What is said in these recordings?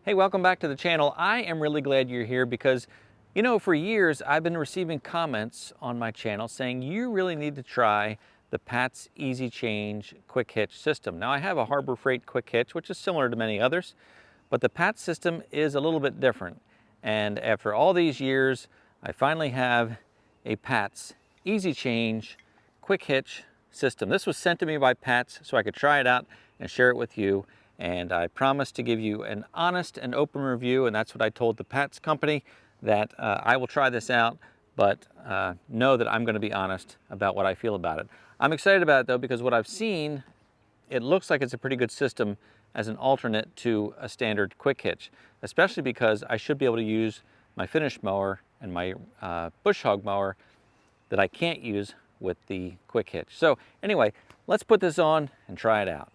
Hey, welcome back to the channel. I am really glad you're here because, you know, for years I've been receiving comments on my channel saying you really need to try the Pat's Easy Change Quick Hitch system. Now I have a Harbor Freight Quick Hitch, which is similar to many others, but the Pat system is a little bit different. And after all these years, I finally have a Pat's Easy Change Quick Hitch system. This was sent to me by Pat's so I could try it out and share it with you. And I promised to give you an honest and open review, and that's what I told the Pat's company, that I will try this out, but know that I'm going to be honest about what I feel about it. I'm excited about it though, because what I've seen, it looks like it's a pretty good system as an alternate to a standard quick hitch, especially because I should be able to use my finish mower and my bush hog mower that I can't use with the quick hitch. So anyway, let's put this on and try it out.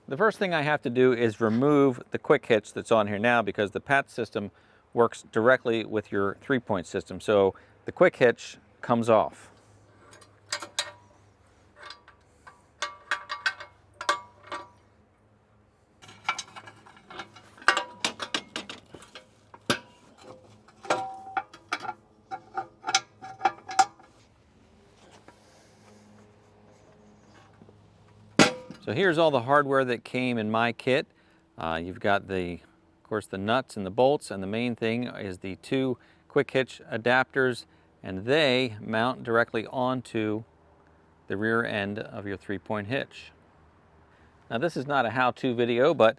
The first thing I have to do is remove the quick hitch that's on here now, because the Pat system works directly with your 3-point system. So the quick hitch comes off. So here's all the hardware that came in my kit. You've got of course the nuts and the bolts, and the main thing is the 2 quick hitch adapters, and they mount directly onto the rear end of your 3-point hitch. Now this is not a how-to video, but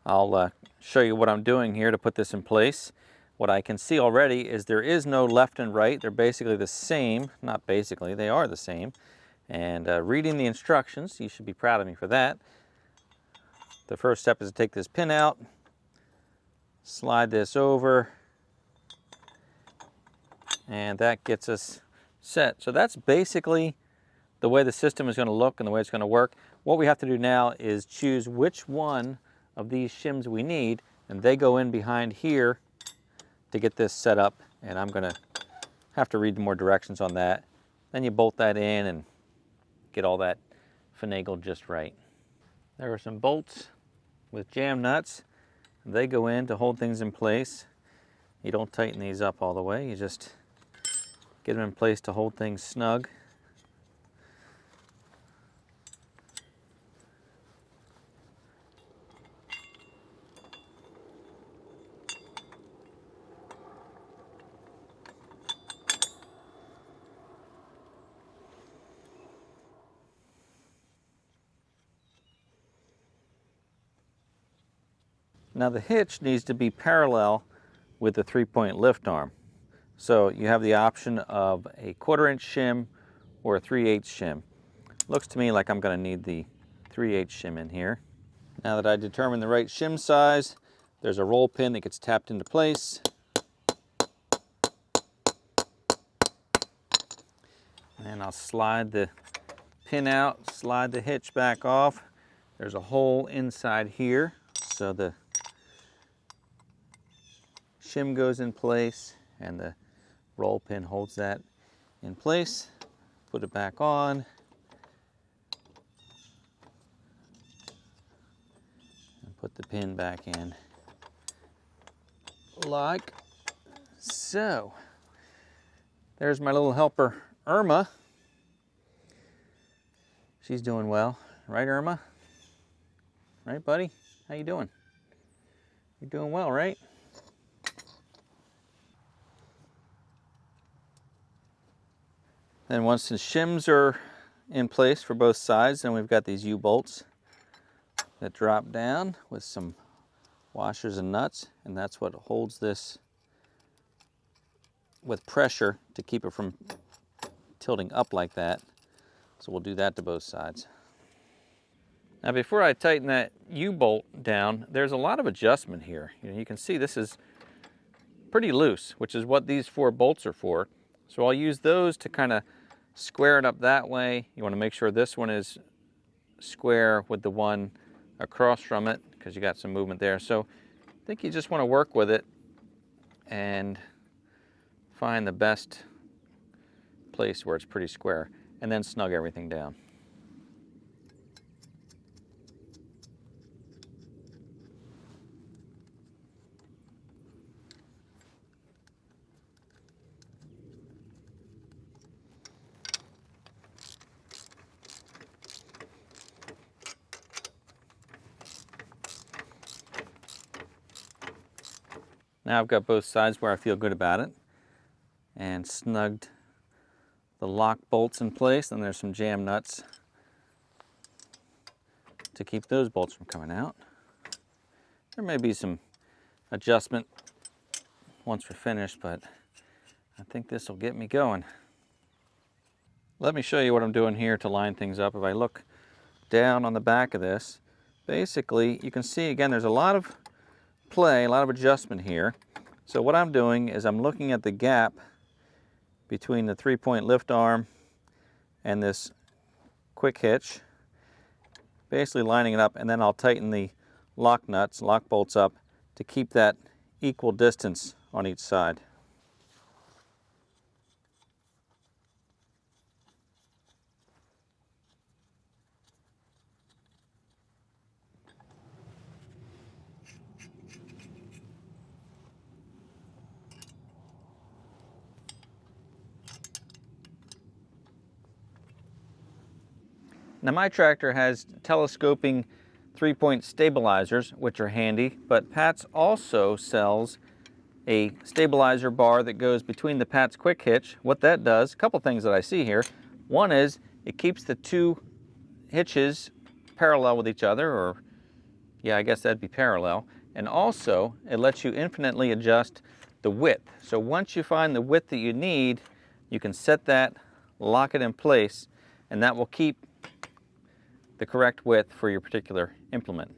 I'll show you what I'm doing here to put this in place. What I can see already is there is no left and right. They're basically the same. Not basically, they are the same. And reading the instructions, you should be proud of me for that. The first step is to take this pin out, slide this over, and that gets us set. So that's basically the way the system is going to look and the way it's going to work. What we have to do now is choose which one of these shims we need, and they go in behind here to get this set up, and I'm going to have to read more directions on that. Then you bolt that in and get all that finagled just right. There are some bolts with jam nuts. They go in to hold things in place. You don't tighten these up all the way, you just get them in place to hold things snug. Now the hitch needs to be parallel with the 3-point lift arm. So you have the option of a 1/4" shim or a 3/8 shim. Looks to me like I'm going to need the 3/8 shim in here. Now that I determined the right shim size, there's a roll pin that gets tapped into place. And I'll slide the pin out, slide the hitch back off. There's a hole inside here, so the shim goes in place and the roll pin holds that in place. Put it back on and put the pin back in like so. There's my little helper Irma. She's doing well, right Irma? Right, buddy? How you doing? You're doing well, right? Then once the shims are in place for both sides, then we've got these U-bolts that drop down with some washers and nuts, and that's what holds this with pressure to keep it from tilting up like that. So we'll do that to both sides. Now before I tighten that U-bolt down, there's a lot of adjustment here. You can see this is pretty loose, which is what these 4 bolts are for. So I'll use those to kind of square it up that way. You want to make sure this one is square with the one across from it, because you got some movement there. So I think you just want to work with it and find the best place where it's pretty square, and then snug everything down. Now I've got both sides where I feel good about it, and snugged the lock bolts in place. And there's some jam nuts to keep those bolts from coming out. There may be some adjustment once we're finished, but I think this will get me going. Let me show you what I'm doing here to line things up. If I look down on the back of this, basically you can see again there's a lot of play, a lot of adjustment here. So what I'm doing is I'm looking at the gap between the 3-point lift arm and this quick hitch, basically lining it up, and then I'll tighten the lock bolts up to keep that equal distance on each side. Now my tractor has telescoping 3-point stabilizers, which are handy, but Pat's also sells a stabilizer bar that goes between the Pat's quick hitch. What that does, a couple things that I see here. One is it keeps the two hitches parallel with each other, or yeah, I guess that'd be parallel. And also it lets you infinitely adjust the width. So once you find the width that you need, you can set that, lock it in place, and that will keep the correct width for your particular implement.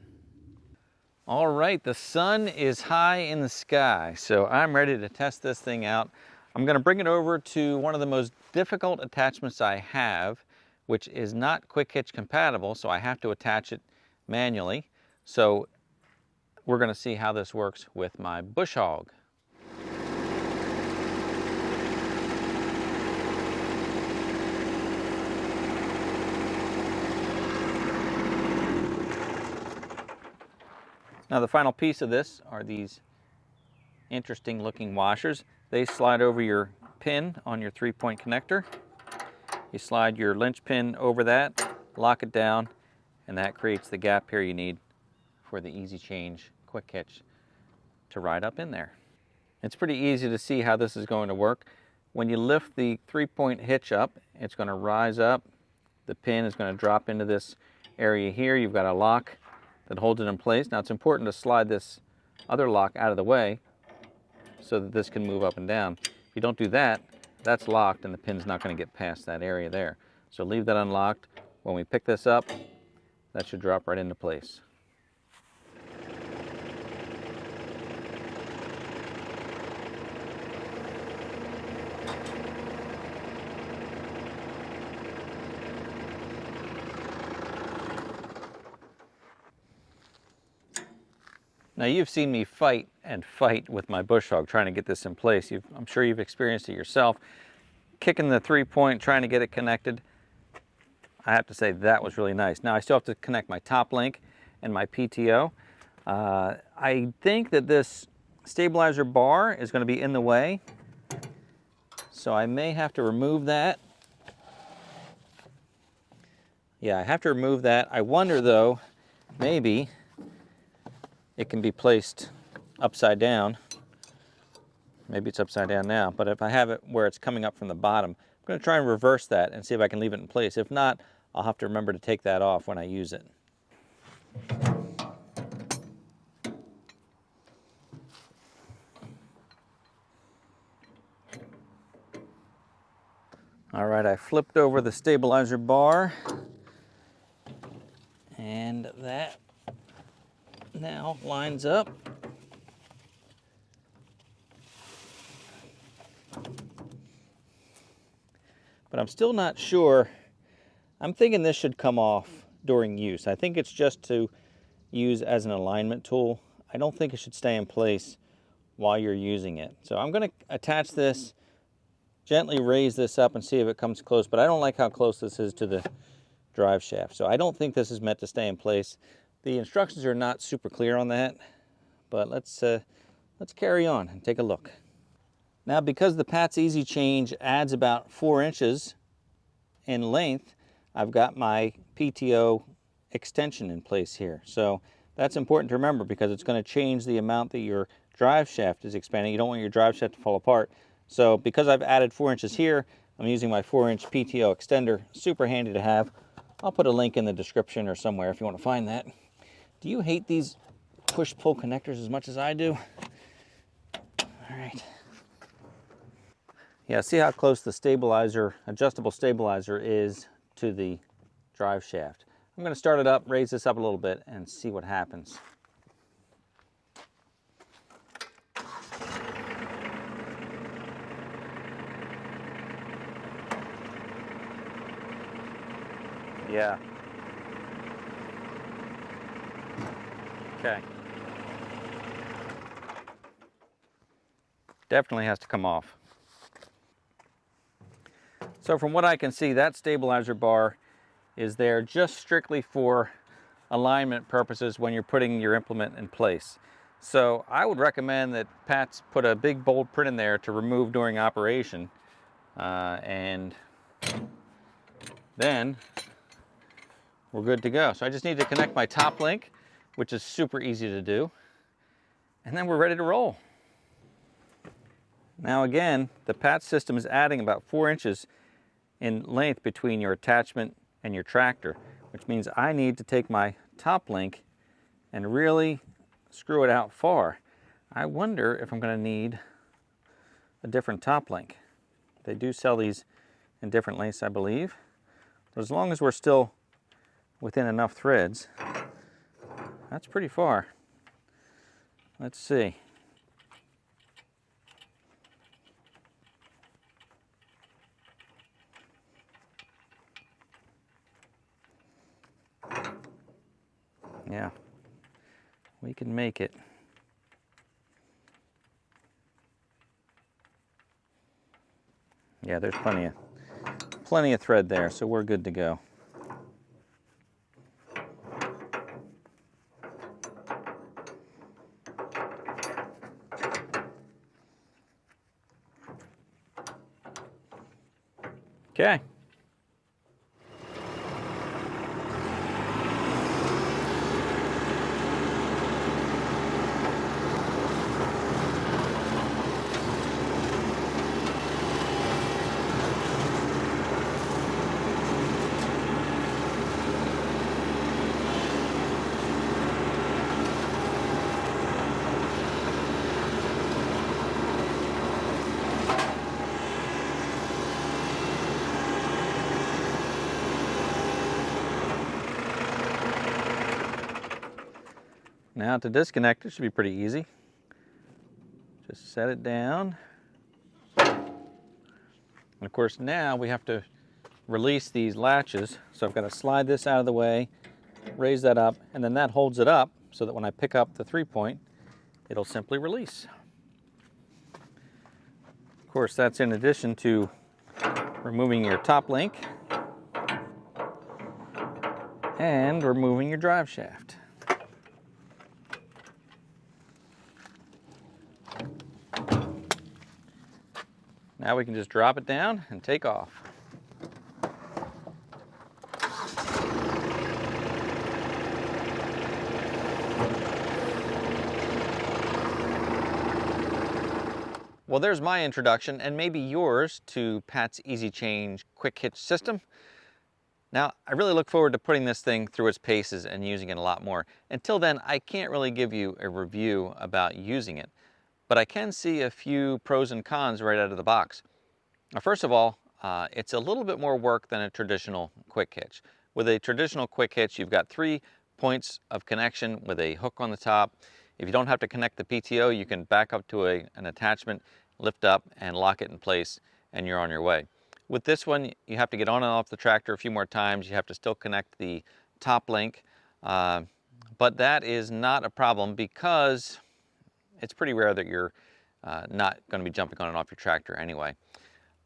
All right, the sun is high in the sky, so I'm ready to test this thing out. I'm going to bring it over to one of the most difficult attachments I have, which is not quick hitch compatible, so I have to attach it manually. So we're going to see how this works with my bush hog. Now the final piece of this are these interesting looking washers. They slide over your pin on your 3-point connector. You slide your linch pin over that, lock it down, and that creates the gap here you need for the easy change quick hitch to ride up in there. It's pretty easy to see how this is going to work. When you lift the 3-point hitch up, it's going to rise up. The pin is going to drop into this area here. You've got a lock that holds it in place. Now it's important to slide this other lock out of the way so that this can move up and down. If you don't do that, that's locked and the pin's not going to get past that area there. So leave that unlocked. When we pick this up, that should drop right into place. Now you've seen me fight and fight with my bush hog trying to get this in place. I'm sure you've experienced it yourself. Kicking the 3-point, trying to get it connected. I have to say that was really nice. Now I still have to connect my top link and my PTO. I think that this stabilizer bar is going to be in the way, so I may have to remove that. Yeah, I have to remove that. I wonder though, maybe it can be placed upside down. Maybe it's upside down now, but if I have it where it's coming up from the bottom, I'm going to try and reverse that and see if I can leave it in place. If not, I'll have to remember to take that off when I use it. All right, I flipped over the stabilizer bar, and that now lines up. But I'm still not sure. I'm thinking this should come off during use. I think it's just to use as an alignment tool. I don't think it should stay in place while you're using it. So I'm going to attach this, gently raise this up and see if it comes close, but I don't like how close this is to the drive shaft. So I don't think this is meant to stay in place. The instructions are not super clear on that, but let's carry on and take a look. Now, because the Pat's Easy Change adds about 4 inches in length, I've got my PTO extension in place here. So That's important to remember because it's going to change the amount that your drive shaft is expanding. You don't want your drive shaft to fall apart. So because I've added 4 inches here, I'm using my 4-inch PTO extender. Super handy to have. I'll put a link in the description or somewhere if you want to find that. Do you hate these push-pull connectors as much as I do? All right. Yeah, see how close the stabilizer, adjustable stabilizer is to the drive shaft. I'm going to start it up, raise this up a little bit, and see what happens. Yeah. Okay. Definitely has to come off. So from what I can see, that stabilizer bar is there just strictly for alignment purposes when you're putting your implement in place. So I would recommend that Pat's put a big bold print in there to remove during operation, and then we're good to go. So I just need to connect my top link, which is super easy to do, and then we're ready to roll. Now again, the Pat system is adding about 4 inches in length between your attachment and your tractor, which means I need to take my top link and really screw it out far. I wonder if I'm going to need a different top link. They do sell these in different lengths, I believe. But as long as we're still within enough threads, that's pretty far. Let's see. Yeah, we can make it. Yeah, there's plenty of thread there, so we're good to go. Okay. Now to disconnect, it should be pretty easy. Just set it down. And of course now we have to release these latches. So I've got to slide this out of the way, raise that up, and then that holds it up so that when I pick up the 3-point, it'll simply release. Of course, that's in addition to removing your top link and removing your drive shaft. Now we can just drop it down and take off. Well, there's my introduction and maybe yours to Pat's Easy Change Quick Hitch system. Now, I really look forward to putting this thing through its paces and using it a lot more. Until then, I can't really give you a review about using it, but I can see a few pros and cons right out of the box. Now, first of all, it's a little bit more work than a traditional quick hitch. With a traditional quick hitch, you've got 3 points of connection with a hook on the top. If you don't have to connect the PTO, you can back up to an attachment, lift up, and lock it in place, and you're on your way. With this one, you have to get on and off the tractor a few more times. You have to still connect the top link, but that is not a problem because it's pretty rare that you're not going to be jumping on and off your tractor anyway.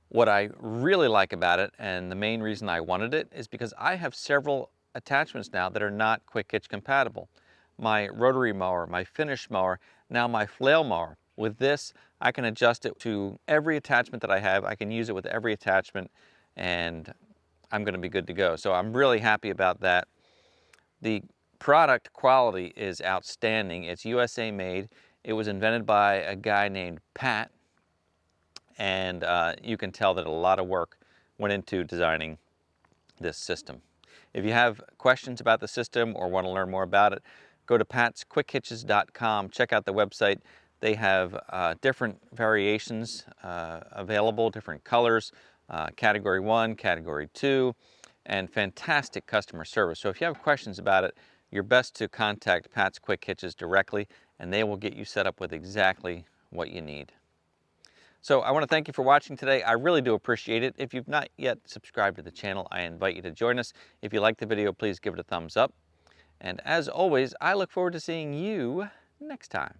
What I really like about it, and the main reason I wanted it, is because I have several attachments now that are not quick hitch compatible. My rotary mower, my finish mower, now my flail mower. With this, I can adjust it to every attachment that I have. I can use it with every attachment, and I'm going to be good to go. So I'm really happy about that. The product quality is outstanding. It's USA made. It was invented by a guy named Pat, and you can tell that a lot of work went into designing this system. If you have questions about the system or want to learn more about it, go to patsquickhitches.com. Check out the website. They have different variations available, different colors, Category 1, Category 2, and fantastic customer service. So if you have questions about it, you're best to contact Pat's Quick Hitches directly, and they will get you set up with exactly what you need. So I want to thank you for watching today. I really do appreciate it. If you've not yet subscribed to the channel, I invite you to join us. If you like the video, please give it a thumbs up. And as always, I look forward to seeing you next time.